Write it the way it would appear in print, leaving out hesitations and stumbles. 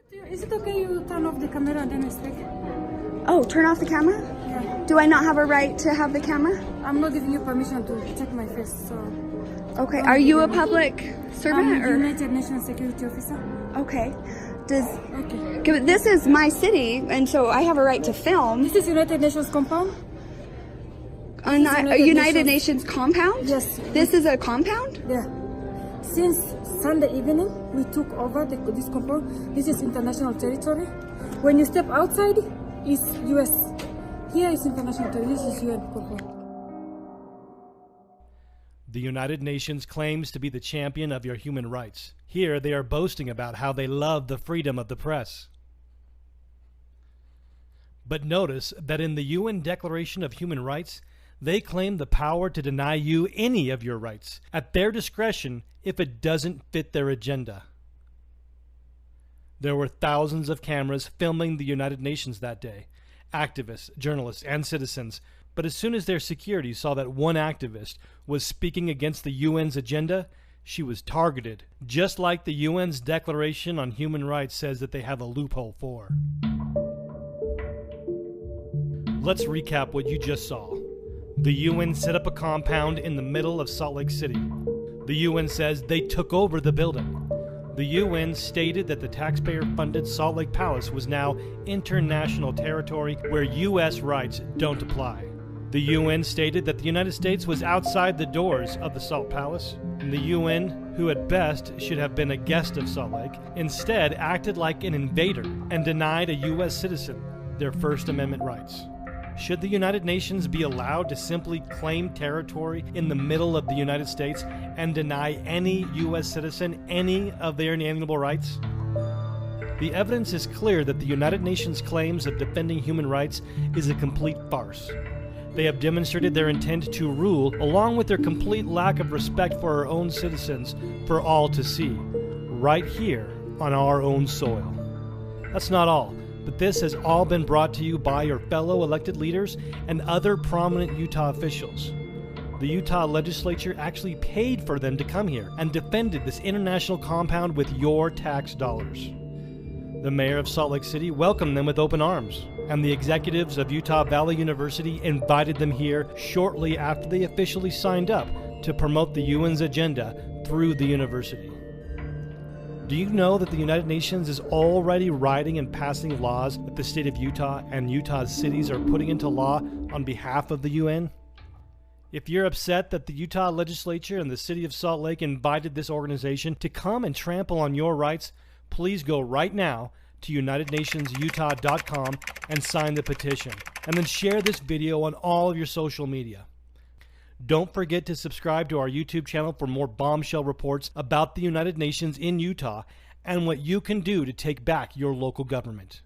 Is it okay you turn off the camera and then I speak? Oh, turn off the camera? Yeah. Do I not have a right to have the camera? I'm not giving you permission to check my face, so... Okay, are you a public servant or? United Nations Security Officer. Okay. Does... Okay. 'Cause this is my city, and so I have a right to film. This is United Nations compound? On a United Nations compound? Yes. This is a compound? Yeah. Since Sunday evening, we took over this compound. This is international territory. When you step outside, it's US. Here is international territory. This is UN compound. The United Nations claims to be the champion of your human rights. Here they are boasting about how they love the freedom of the press. But notice that in the UN Declaration of Human Rights, they claim the power to deny you any of your rights at their discretion if it doesn't fit their agenda. There were thousands of cameras filming the United Nations that day, activists, journalists, and citizens. But as soon as their security saw that one activist was speaking against the UN's agenda, she was targeted, just like the UN's Declaration on Human Rights says that they have a loophole for. Let's recap what you just saw. The UN set up a compound in the middle of Salt Lake City. The UN says they took over the building. The UN stated that the taxpayer-funded Salt Lake Palace was now international territory where U.S. rights don't apply. The UN stated that the United States was outside the doors of the Salt Palace. And the UN, who at best should have been a guest of Salt Lake, instead acted like an invader and denied a U.S. citizen their First Amendment rights. Should the United Nations be allowed to simply claim territory in the middle of the United States and deny any U.S. citizen any of their inalienable rights? The evidence is clear that the United Nations claims of defending human rights is a complete farce. They have demonstrated their intent to rule, along with their complete lack of respect for our own citizens, for all to see, right here on our own soil. That's not all. But this has all been brought to you by your fellow elected leaders and other prominent Utah officials. The Utah legislature actually paid for them to come here and defended this international compound with your tax dollars. The mayor of Salt Lake City welcomed them with open arms, and the executives of Utah Valley University invited them here shortly after they officially signed up to promote the UN's agenda through the university. Do you know that the United Nations is already writing and passing laws that the state of Utah and Utah's cities are putting into law on behalf of the UN? If you're upset that the Utah legislature and the city of Salt Lake invited this organization to come and trample on your rights, please go right now to UnitedNationsUtah.com and sign the petition, and then share this video on all of your social media. Don't forget to subscribe to our YouTube channel for more bombshell reports about the United Nations in Utah and what you can do to take back your local government.